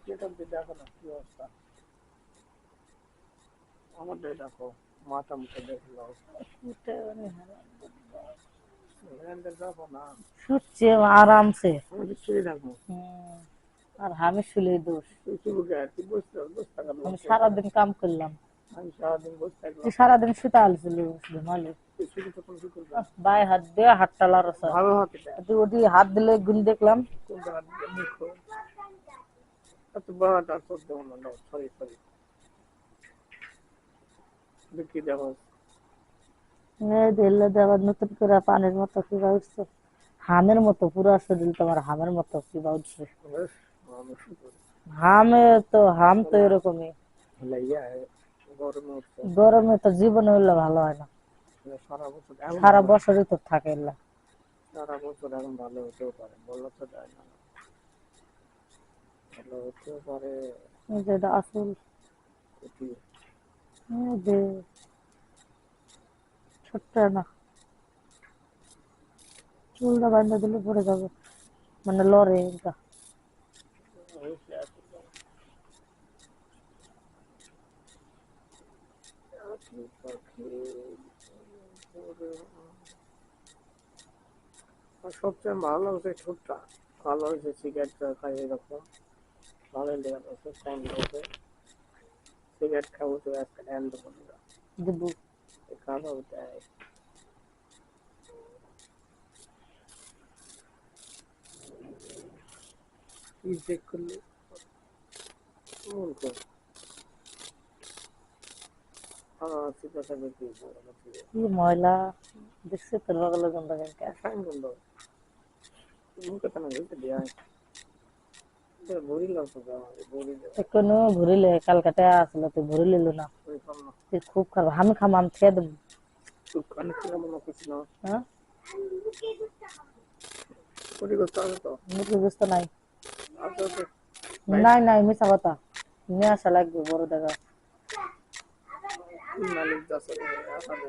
যেটা দেখো না কি অবস্থা আমাদের দেখো মাথা মুখে দেখলো দেখো না শুচ্ছে आराम से। আমি শুয়ে থাকবো আর আমি শুলে দোষ। তুই শুরুকে আর কি বসতে বসতে থাকলো আমি সারাদিন কাম করলাম, আমি সারাদিন বসে তুই থাকলাম সারাদিন শুতে আলছিল ঘুমালি। তুই শুধু তখন কি করবে বাই হাত দিয়ে হাতটা লড়ছে, ভালো হাতে দেয় তুই ওটি হাত দিলে গুলি দেখলাম। কোন জায়গা দিয়ে মুখো এত বাড়াটা করতে হলো না সরি সরি দেখি দেখো দিলে আবার নতুন করে পানির মতো কিবা উঠছে, হামের মতো পুরা শরীর তোমার হামের মতো কিবা উঠছে। বেশ আমি শুধু হামে তো হাম তো এরকমই, লাইয়া গরমে উঠছে গরমে তো জীবনে হইলে ভালো হয় না, সারা বছর এখন সারা ভালো বছরই তো থাকে এগুলা। সারা বছর এখন ভালো হতেও পারে বললো তো যায় না ভালো হতেও পারে যেটা আসল ক্ষতি যে ছোট্ট না, চুলটা বান্ধা দিলে পরে যাবে, মানে লড়ে এটা। হয়েছে আর কি পাখি পাখি আর সবচেয়ে ভালো হচ্ছে ছোটটা ভালো হয়েছে সিগারেট খাই এরকম ভালো লেগে গেছে টাইম লেগেছে সিগারেট খাবো তো একটা এন্ড বন্ধুরা দেবো খাবো দেয় কি চেক করলি মন কর সিদ্ধা খাবে কি কি ময়লা দেখছে তোর বগলে গন্ধ কেনকা। ফাইন বন্ধ মুখে তো না দিতে দেয় ভরি লাগতো ভরি কোনো ভরিলে কালকাটা আসলে তুই ভরি লিলু না, ওই কম তুই খুব খারাপ আমি খামাম খেয়ে দেবো। অনেক মনে করছিল হ্যাঁ ক্ষতি করতে হবে তো মুরগি বুঝতে নাই, আস্তে আস্তে নাই নাই মিশা কথা নিয়ে আসা লাগবে বড় দেখা। মালিক যাচ্ছে আসলে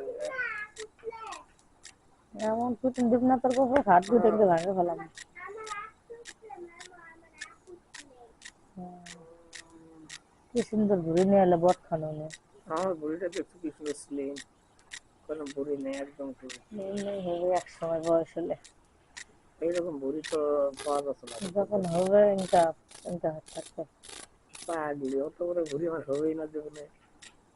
এমন কুটুম দিব না তোর কপড় হাত দুটো ভাঙে ফেলাম। কি সুন্দর ঘুরে নিয়ে এলে বট খানো নেই, আমার বুড়িটা দেখছি কি সুন্দর স্লিম কোনো বুড়ি নেই একদম হবে এক সময় বয়স হলে, এইরকম বুড়ি তো পাওয়া যাচ্ছে না যখন হবে ইনকা ইনকা থাকতে। পাগলি অত বড় বুড়ি আমার হবেই না জীবনে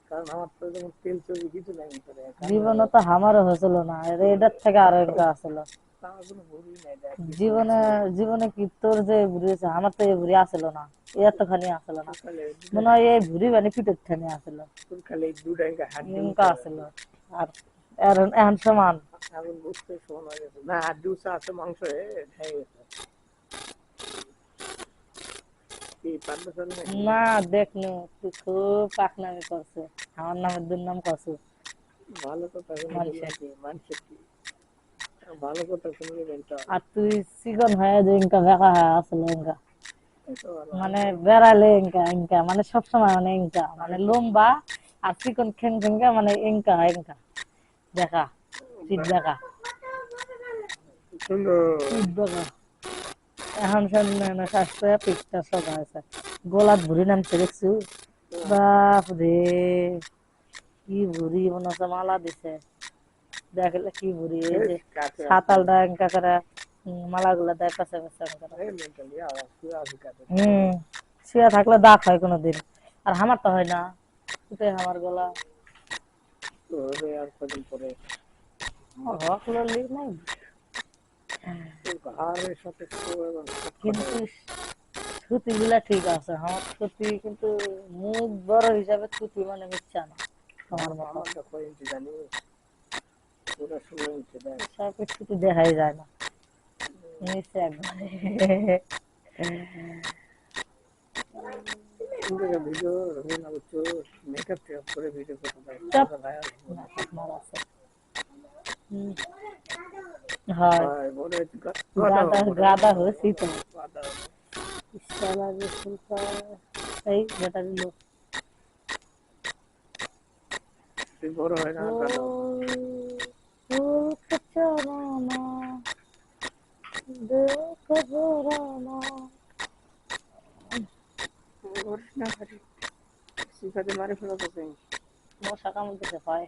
কারণ আমার তো যেমন তেল চর্বি কিছু নাই ভিতরে জীবনে তো আমারও হয়েছিল না, এটার থেকে আরো ইনকা আসলো। আমার কোনো বুড়ি নাই দেখ কি জীবনে জীবনে কি তোর যে ভুড়ি আছে আমার তো এই ভুড়ি আসলো না, এতখানি আসলো না, মনে হয় এই ভুড়ি মানে পিঠের ঠানি আসলো, তোর খালি দুটাই হাড্ডি ইনকা উঁচা আসলো। আর এখন এখন সমান এখন বুঝতে সময় হয়ে গেছে না হাড্ডি উঁচা আছে মাংস হয়ে গেছে কি পারতেছ নাকি না। দেখনু তুই খুব পাকনামি করছে, আমার নামের দুর্নাম করছে ভালো কথা শুনে মানুষের। বললাম কি মানুষের কি ভালো কথা শুনলে বেলটা আর তুই চিকন হয়ে যে ইনকা বেকা হয়ে আসলো ইনকা, এটা ভালো মানে বেড়ালে ইনকা ইনকা মানে সবসময় মানে ইনকা মানে লম্বা আর চিকন খ্যাং খ্যাঙ্গা মানে ইনকা ইনকা দেখা চিট দেখা সুন্দর চিট দেখা। এখন সামনে স্বাস্থ্য পিঠটা সব আছে, গোলাত ভুড়ি নামছে দেখছু, বাপ রে কি ভুড়ি মনে হচ্ছে মালা দিছে, দেখলে কি ভুড়ি এই যে কাছে আছে সাতালটা এনকা করে মালা গুলা দেয় পেছে পেছে মেন্টালি আওয়াজ তুই আবি কাছে হম শুয়ে থাকলে দাগ হয় কোনোদিন, আর আমারটা হয় না, এটাই আমার গলা। তো হবে আর কদিন পরে হক ললি নাই ঘরের সাথে কিন্তু ছুটি গুলা ঠিক আছে, আমার ছুটি কিন্তু মুখ বড় হিসাবে ছুটি মানে মিথ্যা না তোমার মতো, আমার দেখো ইঞ্চি জানি পুরো 16 ইঞ্চি দেখ সব ছুটি দেখাই যায় না নিচে একবারে ভিডিও রঙিন আলোচ্য মেকআপ টেপ করে ভিডিও করতে পারি চাপ ভাই মার আছে। হয় হয় বড় গাদা গাদা বড় গাদা হয়েছি তো, গাদা ইচ্ছা লাগে সুলকা এই ব্যাটারি লোক তুই বড় হয় না গাদা চরণা দেখ জরানা করিস না খালি শিখাতে মারে ফেলা তোকে মশা কামড় পায়।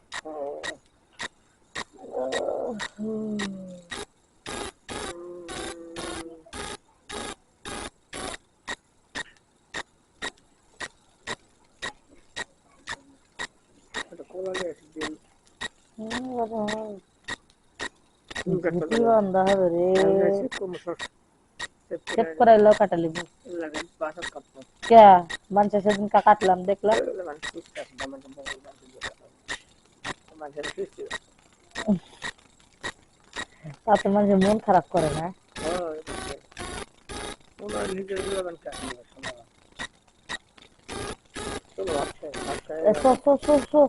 কোলা নিয়ে আসি দিন ঝুঁকি বান্ধা হবে রে। সেভ সেট করাইলেও কাটা লিবো লাগে বাসা কাপড় কে মানুষ সেদিন কাটলাম দেখলাম তাতে মানুষের মন খারাপ করে না। এসো, এসো, এসো, এসো।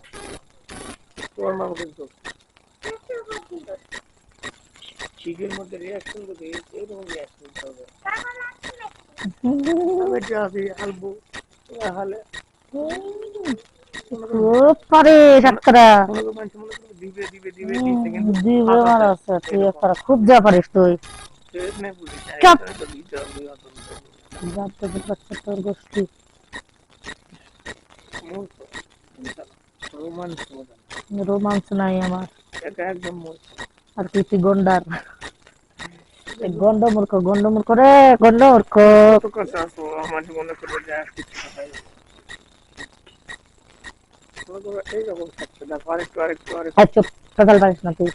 চিকের মধ্যে রিয়াকশন করবে এরকম রিয়াকশন করবে আলবো তাহলে খুব পারে সাতটা দিবে দিবে দিবে দিবে মারা তুই একটা খুব যা পারিস তুই চাপ যাতে বাচ্চা তোর গোষ্ঠী রোমান্স নাই আমার একদম আর তুই গন্ডার গন্ডমূর্খ গন্ডমূর্খ রে গন্ডমূর্খ আমার মনে করে যায় এইরকম থাকছে না আরেকটু আরেকটু আরেকটু চুপ সকাল পারিস না তুই